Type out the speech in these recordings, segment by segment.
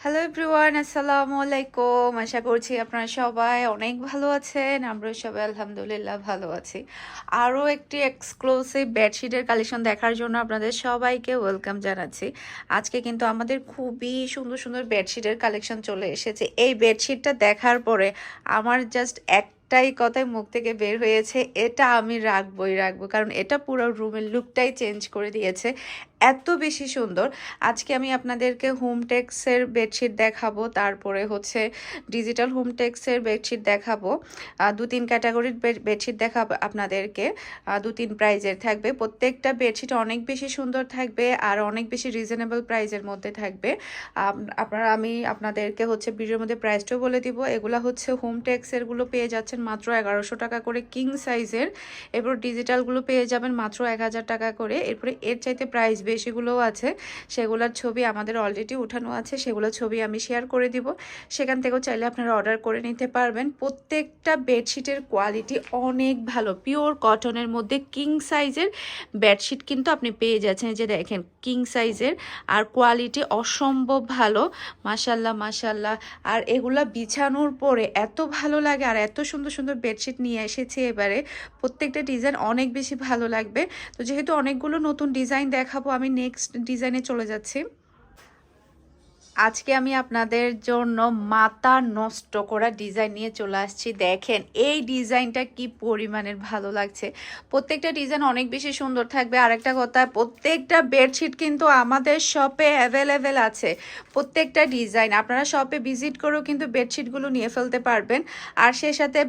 Hello everyone, আসসালামু আলাইকুম। আশা করছি আপনারা সবাই অনেক ভালো আছেন। আমরা সবাই আলহামদুলিল্লাহ ভালো আছি। আরও একটি এক্সক্লুসিভ বেডশিটের কালেকশন দেখার জন্য আপনাদের সবাইকে ওয়েলকাম জানাচ্ছি। আজকে কিন্তু আমাদের খুবই সুন্দর সুন্দর বেডশিটের কালেকশন চলে এসেছে। এই বেডশিটটা দেখার পরে আমার জাস্ট একটাই কথাই মুখ থেকে বের হয়েছে, এটা আমি রাখবই রাখবো, কারণ এটা পুরো রুমের লুকটাই চেঞ্জ করে দিয়েছে। এত বেশি সুন্দর। আজকে আমি আপনাদেরকে হোম টেক্সের বেডশিট দেখাবো, তারপরে হচ্ছে ডিজিটাল হোম টেক্সের বেডশিট দেখাবো। দু তিন ক্যাটাগরির বেডশিট দেখাবো আপনাদেরকে। দু তিন প্রাইজের থাকবে, প্রত্যেকটা বেডশিট অনেক বেশি সুন্দর থাকবে আর অনেক বেশি রিজনেবল প্রাইজের মধ্যে থাকবে। আমি আপনাদেরকে হচ্ছে ভিডিওর মধ্যে প্রাইসটাও বলে দিব। এগুলো হচ্ছে হোম টেক্সেরগুলো পেয়ে যাচ্ছেন মাত্র 1100 টাকা করে কিং সাইজের। এরপর ডিজিটালগুলো পেয়ে যাবেন মাত্র 1000 টাকা করে। এরপরে এর চাইতে প্রাইস বেশিগুলোও আছে, সেগুলোর ছবি আমাদের অলরেডি উঠানো আছে, সেগুলোর ছবি আমি শেয়ার করে দিব। সেখান থেকেও চাইলে আপনারা অর্ডার করে নিতে পারবেন। প্রত্যেকটা বেডশিটের কোয়ালিটি অনেক ভালো, পিওর কটনের মধ্যে কিং সাইজের বেডশিট কিন্তু আপনি পেয়ে যাচ্ছেন। যে দেখেন কিং সাইজের, আর কোয়ালিটি অসম্ভব ভালো। মাশাল্লাহ মাশাল্লাহ। আর এগুলা বিছানোর পরে এত ভালো লাগে, আর এত সুন্দর সুন্দর বেডশিট নিয়ে এসেছি এবারে। প্রত্যেকটা ডিজাইন অনেক বেশি ভালো লাগবে। তো যেহেতু অনেকগুলো নতুন ডিজাইন দেখাবো, আমি নেক্সট ডিজাইনে চলে যাচ্ছি। আজকে আমি আপনাদের জন্য মাথা নষ্ট করা ডিজাইন নিয়ে চলে আসছি। দেখেন এই ডিজাইনটা কি পরিমাণের ভালো লাগছে। প্রত্যেকটা ডিজাইন অনেক বেশি সুন্দর থাকবে। আরেকটা কথা, প্রত্যেকটা বেডশিট কিন্তু আমাদের শপে অ্যাভেলেবেল আছে। প্রত্যেকটা ডিজাইন আপনারা শপে ভিজিট করেও কিন্তু বেডশিটগুলো নিয়ে ফেলতে পারবেন। আর সে সাথে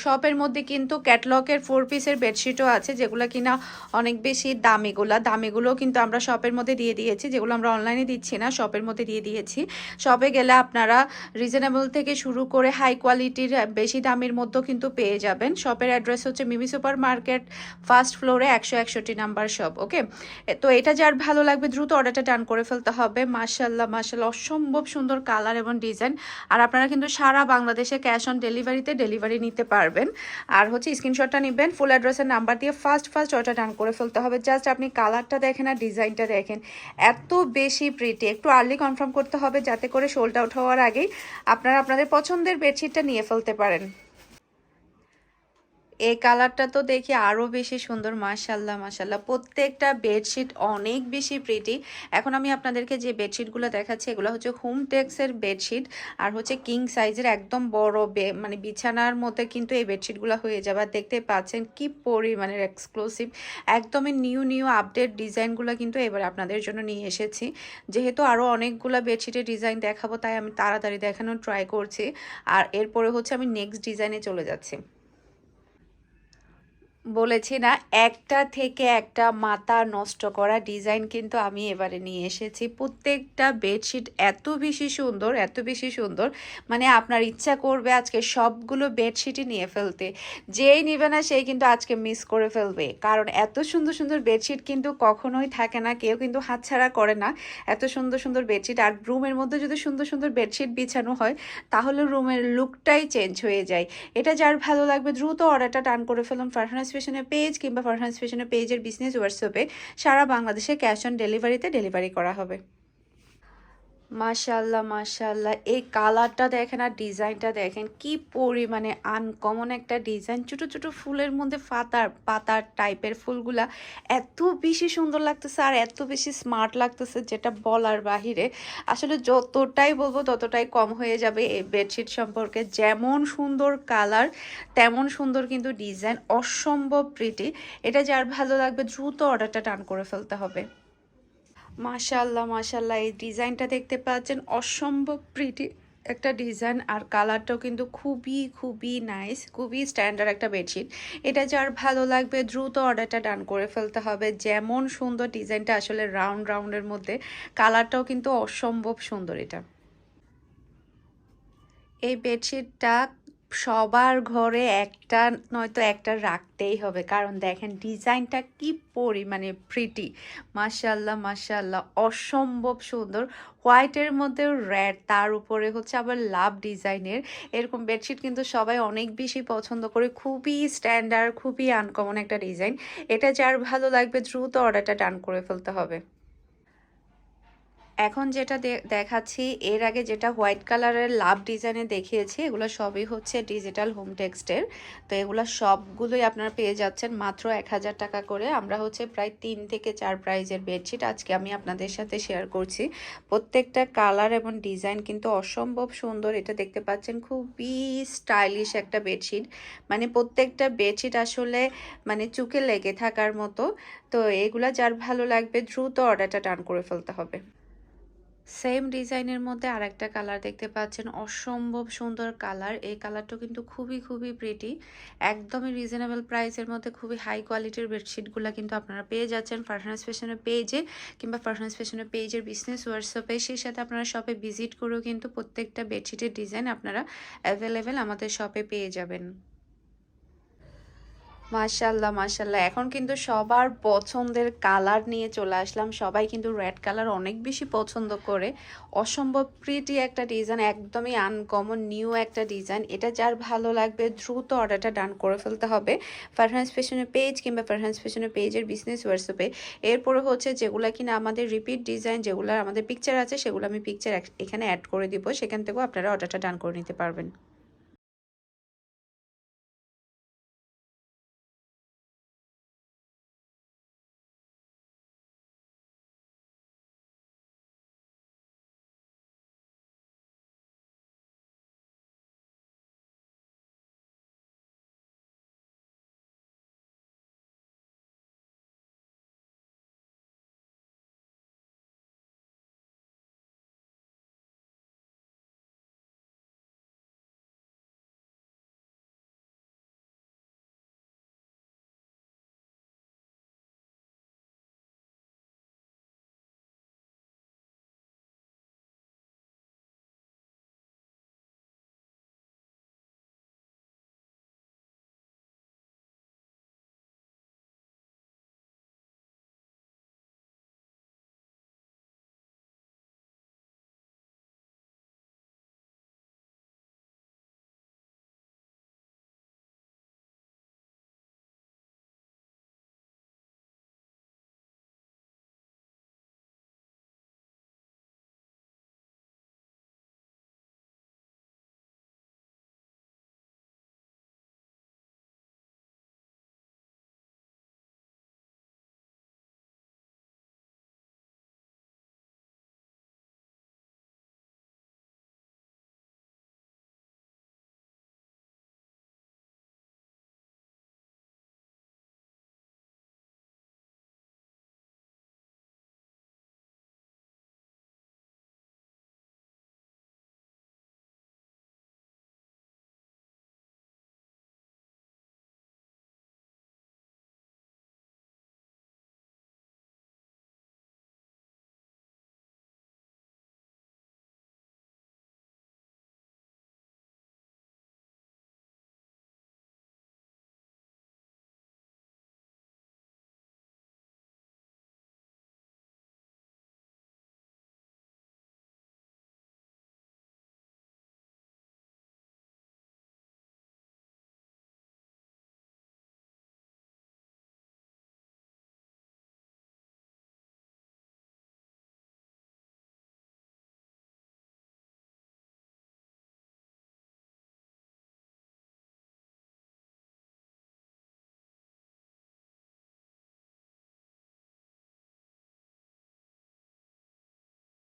শপের মধ্যে কিন্তু ক্যাটলগের 4 পিসের বেডশিটও আছে, যেগুলো কিনা অনেক বেশি দামিগুলো কিন্তু আমরা শপের মধ্যে দিয়ে দিয়েছি, যেগুলো আমরা অনলাইনে দিচ্ছি না, শপের মধ্যে দিয়ে দিয়েছি। শপে গেলে আপনারা রিজনেবল থেকে শুরু করে হাই কোয়ালিটির বেশি দামের মধ্যেও কিন্তু পেয়ে যাবেন। শপের অ্যাড্রেস হচ্ছে মিমি সুপার মার্কেট, ফার্স্ট ফ্লোরে 161 নাম্বার শপ। ওকে, তো এটা যার ভালো লাগবে দ্রুত অর্ডারটা ডান করে ফেলতে হবে। মাশাল্লাহ মাশাল্লাহ, অসম্ভব সুন্দর কালার এবং ডিজাইন। আর আপনারা কিন্তু সারা বাংলাদেশে ক্যাশ অন ডেলিভারিতে ডেলিভারি নিতে পারবেন। আর হচ্ছে স্ক্রিনশটটা নেবেন, ফুল অ্যাড্রেসের নাম্বার দিয়ে ফার্স্ট অর্ডার ডান করে ফেলতে হবে। জাস্ট আপনি কালারটা দেখেন আর ডিজাইনটা দেখেন, এত বেশি প্রিটি। একটু আর্লি কনফার্ম করতে হবে, যাতে করে সোল্ড আউট হওয়ার আগেই আপনারা আপনাদের পছন্দের বেডশিটটা নিয়ে ফেলতে পারেন। এই কালারটা তো দেখি আরও বেশি সুন্দর। মাশাল্লাহ মাশাল্লাহ, প্রত্যেকটা বেডশিট অনেক বেশি প্রিটি। এখন আমি আপনাদেরকে যে বেডশিটগুলো দেখাচ্ছি, এগুলো হচ্ছে হোম টেক্সের বেডশিট, আর হচ্ছে কিং সাইজের একদম বড় মানে বিছানার মধ্যে কিন্তু এই বেডশিটগুলো হয়ে যাবে। আর দেখতে পাচ্ছেন কি পরিমাণের এক্সক্লুসিভ, একদমই নিউ নিউ আপডেট ডিজাইনগুলো কিন্তু এবার আপনাদের জন্য নিয়ে এসেছি। যেহেতু আরও অনেকগুলো বেডশিটের ডিজাইন দেখাবো, তাই আমি তাড়াতাড়ি দেখানোর ট্রাই করছি। আর এরপরে হচ্ছে আমি নেক্সট ডিজাইনে চলে যাচ্ছি। বলেছি না, একটা থেকে একটা মাথা নষ্ট করা ডিজাইন কিন্তু আমি এবারে নিয়ে এসেছি। প্রত্যেকটা বেডশিট এত বেশি সুন্দর, এত বেশি সুন্দর, মানে আপনার ইচ্ছা করবে আজকে সবগুলো বেডশিটই নিয়ে ফেলতে। যেই নিবে না সেই কিন্তু আজকে মিস করে ফেলবে, কারণ এত সুন্দর সুন্দর বেডশিট কিন্তু কখনোই থাকে না, কেউ কিন্তু হাতছাড়া করে না এত সুন্দর সুন্দর বেডশিট। আর রুমের মধ্যে যদি সুন্দর সুন্দর বেডশিট বিছানো হয়, তাহলে রুমের লুকটাই চেঞ্জ হয়ে যায়। এটা যার ভালো লাগবে দ্রুত অর্ডারটা টান করে ফেলুন ফারহানাস ফ্যাশনের পেজ কিংবা ফারহানাস ফ্যাশনের পেজের বিজনেস হোয়াটসঅ্যাপে। সারা বাংলাদেশে ক্যাশ অন ডেলিভারিতে ডেলিভারি করা হবে। মাশাল্লাহ মাশাল্লাহ, এই কালারটা দেখেন আর ডিজাইনটা দেখেন, কি পরিমাণে আনকমন একটা ডিজাইন। ছোট ছোট ফুলের মধ্যে পাতার টাইপের ফুলগুলা এত বেশি সুন্দর লাগতেছে আর এত বেশি স্মার্ট লাগতেছে, যেটা বলার বাহিরে। আসলে যতটাই বলবো ততটাই কম হয়ে যাবে এই বেডশিট সম্পর্কে। যেমন সুন্দর কালার, তেমন সুন্দর কিন্তু ডিজাইন, অসম্ভব প্রিটি। এটা যার ভালো লাগবে দ্রুত অর্ডারটা টান করে ফেলতে হবে। মাশাল্লাহ মাশাল্লাহ, এই ডিজাইনটা দেখতে পাচ্ছেন, অসম্ভব প্রিটি একটা ডিজাইন। আর কালারটাও কিন্তু খুবই খুবই নাইস, খুবই স্ট্যান্ডার্ড একটা বেডশিট। এটা যার ভালো লাগবে দ্রুত অর্ডারটা ডান করে ফেলতে হবে। যেমন সুন্দর ডিজাইনটা, আসলে রাউন্ড রাউন্ডের মধ্যে কালারটাও কিন্তু অসম্ভব সুন্দর। এটা এই বেডশিটটা সবার ঘরে একটা নয়তো একটা রাখতেই হবে, কারণ দেখেন ডিজাইনটা কি পরিমাণে প্রিটি। মাশাল্লাহ মাশাল্লাহ, অসম্ভব সুন্দর। হোয়াইটের মধ্যে রেড, তার উপরে হচ্ছে আবার লাভ ডিজাইনের। এরকম বেডশিট কিন্তু সবাই অনেক বেশি পছন্দ করে, খুবই স্ট্যান্ডার্ড, খুবই আনকমন একটা ডিজাইন। এটা যার ভালো লাগবে দ্রুত অর্ডারটা ডান করে ফেলতে হবে। এখন যেটা দেখাচ্ছি, এর আগে যেটা হোয়াইট কালারের লাভ ডিজাইনে দেখিয়েছি, এগুলো সবই হচ্ছে ডিজিটাল হোম টেক্সটের। তো এগুলো সবগুলোই আপনারা পেয়ে যাচ্ছেন মাত্র 1000 টাকা করে। আমরা হচ্ছে প্রায় 3 থেকে 4 প্রাইজের বেডশিট আজকে আমি আপনাদের সাথে শেয়ার করছি। প্রত্যেকটা কালার এবং ডিজাইন কিন্তু অসম্ভব সুন্দর। এটা দেখতে পাচ্ছেন খুবই স্টাইলিশ একটা বেডশিট, মানে প্রত্যেকটা বেডশিট আসলে মানে চোখে লেগে থাকার মতো। তো এগুলা যার ভালো লাগবে দ্রুত অর্ডারটা ডান করে ফেলতে হবে। সেম ডিজাইনের মধ্যে আরেকটা কালার দেখতে পাচ্ছেন, অসম্ভব সুন্দর কালার। এই কালারটা কিন্তু খুবই খুবই প্রিটি, একদমই রিজনেবল প্রাইসের মধ্যে খুবই হাই কোয়ালিটির বেডশিটগুলো কিন্তু আপনারা পেয়ে যাচ্ছেন ফারহানাস ফ্যাশনের পেজে কিংবা ফারহানাস ফ্যাশনের পেজের বিজনেস হোয়াটসঅ্যাপে। সেই সাথে আপনারা শপে ভিজিট করেও কিন্তু প্রত্যেকটা বেডশিটের ডিজাইন আপনারা অ্যাভেলেবেল আমাদের শপে পেয়ে যাবেন। মাশাল্লাহ মাশাল্লাহ, এখন কিন্তু সবার পছন্দের কালার নিয়ে চলে আসলাম। সবাই কিন্তু রেড কালার অনেক বেশি পছন্দ করে। অসম্ভব প্রিটি একটা ডিজাইন, একদমই আনকমন নিউ একটা ডিজাইন। এটা যার ভালো লাগবে দ্রুত অর্ডারটা ডান করে ফেলতে হবে ফারহানাস ফ্যাশনের পেজ কিংবা ফারহানাস ফ্যাশনের পেজের বিজনেস হোয়াটসঅ্যাপে। এরপরে হচ্ছে যেগুলো কিনা আমাদের রিপিট ডিজাইন, যেগুলো আমাদের পিকচার আছে, সেগুলো আমি পিকচার এখানে অ্যাড করে দিব, সেখান থেকেও আপনারা অর্ডারটা ডান করে নিতে পারবেন।